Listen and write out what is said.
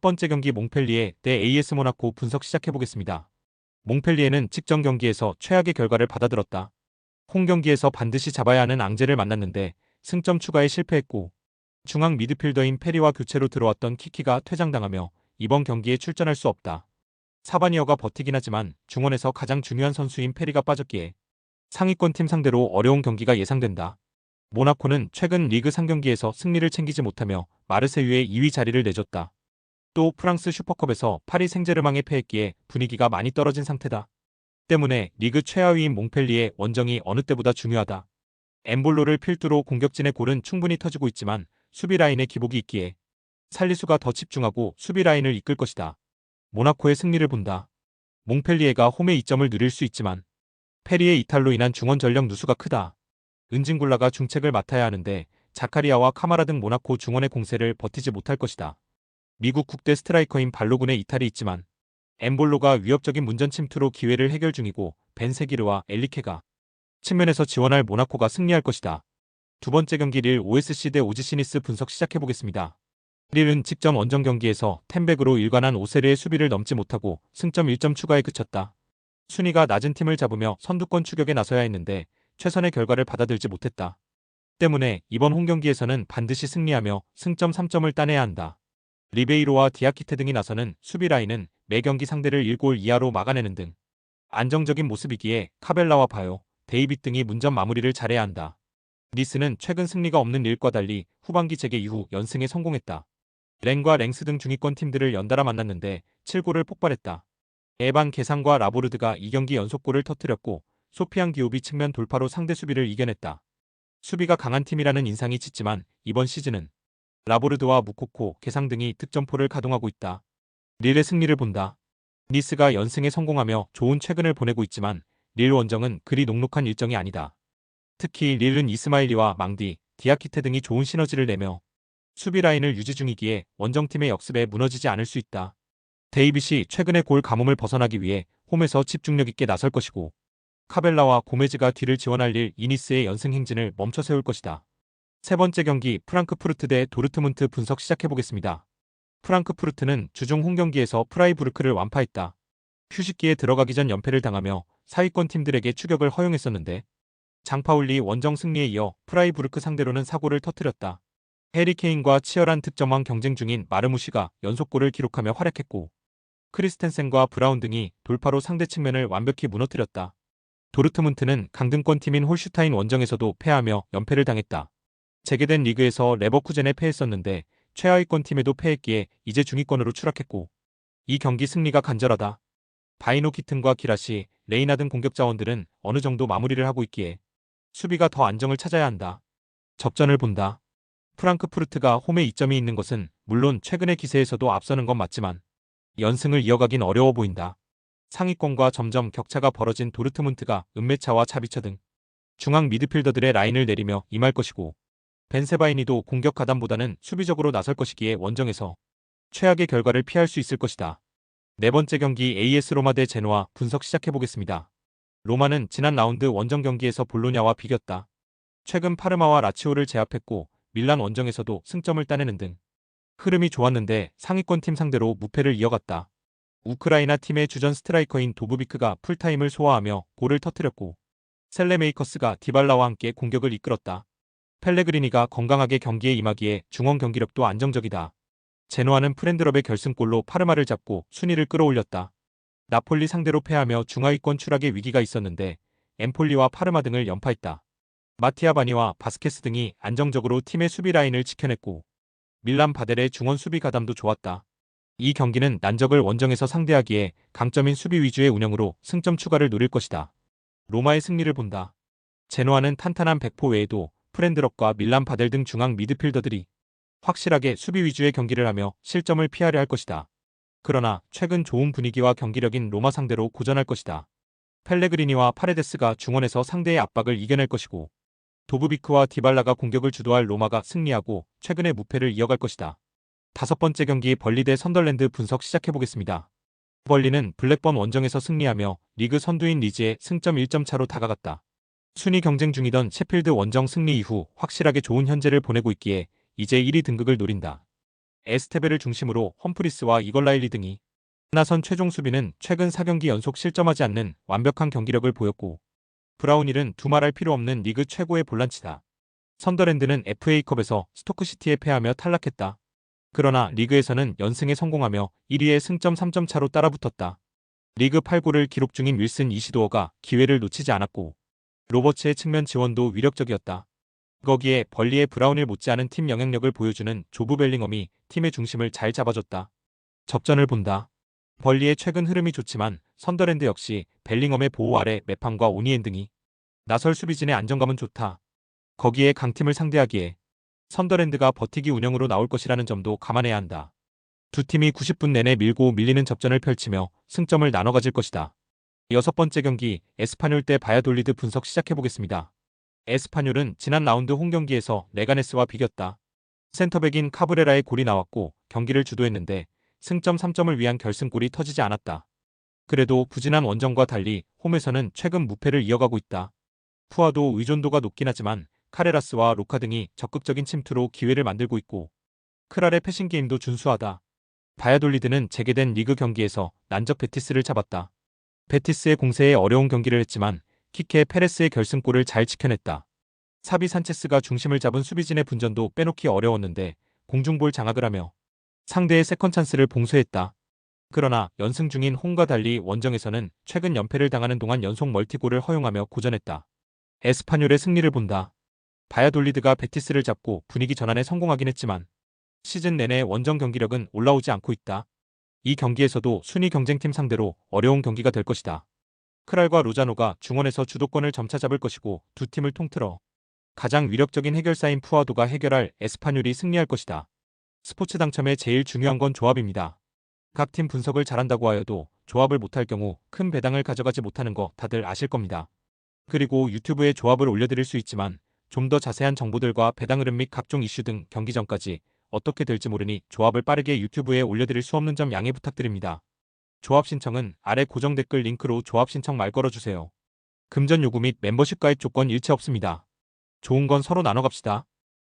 번째 경기 몽펠리에 대 AS 모나코 분석 시작해보겠습니다. 몽펠리에는 직전 경기에서 최악의 결과를 받아들었다. 홈 경기에서 반드시 잡아야 하는 앙제를 만났는데 승점 추가에 실패했고, 중앙 미드필더인 페리와 교체로 들어왔던 키키가 퇴장당하며 이번 경기에 출전할 수 없다. 사바니어가 버티긴 하지만 중원에서 가장 중요한 선수인 페리가 빠졌기에 상위권 팀 상대로 어려운 경기가 예상된다. 모나코는 최근 리그 3경기에서 승리를 챙기지 못하며 마르세유에 2위 자리를 내줬다. 또 프랑스 슈퍼컵에서 파리 생제르맹에 패했기에 분위기가 많이 떨어진 상태다. 때문에 리그 최하위인 몽펠리에 원정이 어느 때보다 중요하다. 엠볼로를 필두로 공격진의 골은 충분히 터지고 있지만 수비 라인의 기복이 있기에 살리수가 더 집중하고 수비 라인을 이끌 것이다. 모나코의 승리를 본다. 몽펠리에가 홈에 이점을 누릴 수 있지만 페리의 이탈로 인한 중원 전력 누수가 크다. 은징굴라가 중책을 맡아야 하는데 자카리아와 카마라 등 모나코 중원의 공세를 버티지 못할 것이다. 미국 국대 스트라이커인 발로군의 이탈이 있지만 엠볼로가 위협적인 문전 침투로 기회를 해결 중이고 벤세기르와 엘리케가 측면에서 지원할 모나코가 승리할 것이다. 두 번째 경기 릴 OSC 대 오지시니스 분석 시작해보겠습니다. 릴은 직전 원정 경기에서 텐백으로 일관한 오세르의 수비를 넘지 못하고 승점 1점 추가에 그쳤다. 순위가 낮은 팀을 잡으며 선두권 추격에 나서야 했는데 최선의 결과를 받아들지 못했다. 때문에 이번 홈경기에서는 반드시 승리하며 승점 3점을 따내야 한다. 리베이로와 디아키테 등이 나서는 수비 라인은 매 경기 상대를 1골 이하로 막아내는 등 안정적인 모습이기에 카벨라와 바요, 데이빗 등이 문전 마무리를 잘해야 한다. 니스는 최근 승리가 없는 릴과 달리 후반기 재개 이후 연승에 성공했다. 랭과 랭스 등 중위권 팀들을 연달아 만났는데 7골을 폭발했다. 에반 게상과 라보르드가 2경기 연속골을 터뜨렸고 소피안 기오비 측면 돌파로 상대 수비를 이겨냈다. 수비가 강한 팀이라는 인상이 짙지만 이번 시즌은 라보르드와 무코코, 게상 등이 득점포를 가동하고 있다. 릴의 승리를 본다. 니스가 연승에 성공하며 좋은 최근을 보내고 있지만 릴 원정은 그리 녹록한 일정이 아니다. 특히 릴은 이스마일리와 망디, 디아키테 등이 좋은 시너지를 내며 수비 라인을 유지 중이기에 원정팀의 역습에 무너지지 않을 수 있다. 데이빗이 최근의 골 가뭄을 벗어나기 위해 홈에서 집중력 있게 나설 것이고 카벨라와 고메즈가 뒤를 지원할 릴 이니스의 연승 행진을 멈춰 세울 것이다. 세 번째 경기 프랑크푸르트 대 도르트문트 분석 시작해보겠습니다. 프랑크푸르트는 주중 홈경기에서 프라이부르크를 완파했다. 휴식기에 들어가기 전 연패를 당하며 사위권 팀들에게 추격을 허용했었는데 장파울리 원정 승리에 이어 프라이부르크 상대로는 사고를 터뜨렸다. 해리 케인과 치열한 득점왕 경쟁 중인 마르무시가 연속골을 기록하며 활약했고 크리스텐센과 브라운 등이 돌파로 상대 측면을 완벽히 무너뜨렸다. 도르트문트는 강등권 팀인 홀슈타인 원정에서도 패하며 연패를 당했다. 재개된 리그에서 레버쿠젠에 패했었는데 최하위권 팀에도 패했기에 이제 중위권으로 추락했고 이 경기 승리가 간절하다. 바이노키튼과 기라시, 레이나 등 공격 자원들은 어느 정도 마무리를 하고 있기에 수비가 더 안정을 찾아야 한다. 접전을 본다. 프랑크푸르트가 홈에 이점이 있는 것은 물론 최근의 기세에서도 앞서는 건 맞지만 연승을 이어가긴 어려워 보인다. 상위권과 점점 격차가 벌어진 도르트문트가 은메차와 차비처 등 중앙 미드필더들의 라인을 내리며 임할 것이고 벤세바이니도 공격 가담보다는 수비적으로 나설 것이기에 원정에서 최악의 결과를 피할 수 있을 것이다. 네 번째 경기 AS 로마 대 제노아 분석 시작해보겠습니다. 로마는 지난 라운드 원정 경기에서 볼로냐와 비겼다. 최근 파르마와 라치오를 제압했고 밀란 원정에서도 승점을 따내는 등 흐름이 좋았는데 상위권 팀 상대로 무패를 이어갔다. 우크라이나 팀의 주전 스트라이커인 도브비크가 풀타임을 소화하며 골을 터뜨렸고 셀레메이커스가 디발라와 함께 공격을 이끌었다. 펠레그리니가 건강하게 경기에 임하기에 중원 경기력도 안정적이다. 제노아는 프렌드럽의 결승골로 파르마를 잡고 순위를 끌어올렸다. 나폴리 상대로 패하며 중하위권 추락의 위기가 있었는데 엠폴리와 파르마 등을 연파했다. 마티아 바니와 바스케스 등이 안정적으로 팀의 수비 라인을 지켜냈고 밀란 바델의 중원 수비 가담도 좋았다. 이 경기는 난적을 원정에서 상대하기에 강점인 수비 위주의 운영으로 승점 추가를 노릴 것이다. 로마의 승리를 본다. 제노아는 탄탄한 백포 외에도 프렌드럽과 밀란 바델 등 중앙 미드필더들이 확실하게 수비 위주의 경기를 하며 실점을 피하려 할 것이다. 그러나 최근 좋은 분위기와 경기력인 로마 상대로 고전할 것이다. 펠레그리니와 파레데스가 중원에서 상대의 압박을 이겨낼 것이고 도브비크와 디발라가 공격을 주도할 로마가 승리하고 최근의 무패를 이어갈 것이다. 다섯 번째 경기 벌리 대 선덜랜드 분석 시작해보겠습니다. 벌리는 블랙번 원정에서 승리하며 리그 선두인 리즈에 승점 1점 차로 다가갔다. 순위 경쟁 중이던 셰필드 원정 승리 이후 확실하게 좋은 현재를 보내고 있기에 이제 1위 등극을 노린다. 에스테베를 중심으로 험프리스와 이걸라일리 등이 나선 최종 수비는 최근 4경기 연속 실점하지 않는 완벽한 경기력을 보였고 브라운힐은 두말할 필요 없는 리그 최고의 볼란치다. 선더랜드는 FA컵에서 스토크시티에 패하며 탈락했다. 그러나 리그에서는 연승에 성공하며 1위의 승점 3점 차로 따라붙었다. 리그 8골을 기록 중인 윌슨 이시도어가 기회를 놓치지 않았고 로버츠의 측면 지원도 위력적이었다. 거기에 벌리의 브라운힐 못지않은 팀 영향력을 보여주는 조브 벨링엄이 팀의 중심을 잘 잡아줬다. 접전을 본다. 벌리의 최근 흐름이 좋지만 선더랜드 역시 벨링엄의 보호 아래 메판과 오니엔 등이 나설 수비진의 안정감은 좋다. 거기에 강팀을 상대하기에 선더랜드가 버티기 운영으로 나올 것이라는 점도 감안해야 한다. 두 팀이 90분 내내 밀고 밀리는 접전을 펼치며 승점을 나눠 가질 것이다. 6번째 경기 에스파뇰 대 바야돌리드 분석 시작해보겠습니다. 에스파뇰은 지난 라운드 홈경기에서 레가네스와 비겼다. 센터백인 카브레라의 골이 나왔고 경기를 주도했는데 승점 3점을 위한 결승골이 터지지 않았다. 그래도 부진한 원정과 달리 홈에서는 최근 무패를 이어가고 있다. 푸아도 의존도가 높긴 하지만 카레라스와 로카 등이 적극적인 침투로 기회를 만들고 있고 크랄의 패싱 게임도 준수하다. 바야돌리드는 재개된 리그 경기에서 난적 베티스를 잡았다. 베티스의 공세에 어려운 경기를 했지만 키케 페레스의 결승골을 잘 지켜냈다. 사비 산체스가 중심을 잡은 수비진의 분전도 빼놓기 어려웠는데 공중볼 장악을 하며 상대의 세컨 찬스를 봉쇄했다. 그러나 연승 중인 홈과 달리 원정에서는 최근 연패를 당하는 동안 연속 멀티골을 허용하며 고전했다. 에스파뇰의 승리를 본다. 바야돌리드가 베티스를 잡고 분위기 전환에 성공하긴 했지만 시즌 내내 원정 경기력은 올라오지 않고 있다. 이 경기에서도 순위 경쟁팀 상대로 어려운 경기가 될 것이다. 크랄과 로자노가 중원에서 주도권을 점차 잡을 것이고 두 팀을 통틀어 가장 위력적인 해결사인 푸아도가 해결할 에스파뇰이 승리할 것이다. 스포츠 당첨의 제일 중요한 건 조합입니다. 각 팀 분석을 잘한다고 하여도 조합을 못할 경우 큰 배당을 가져가지 못하는 거 다들 아실 겁니다. 그리고 유튜브에 조합을 올려드릴 수 있지만 좀 더 자세한 정보들과 배당 흐름 및 각종 이슈 등 경기 전까지 어떻게 될지 모르니 조합을 빠르게 유튜브에 올려드릴 수 없는 점 양해 부탁드립니다. 조합 신청은 아래 고정 댓글 링크로 조합 신청 말 걸어주세요. 금전 요구 및 멤버십 가입 조건 일체 없습니다. 좋은 건 서로 나눠 갑시다.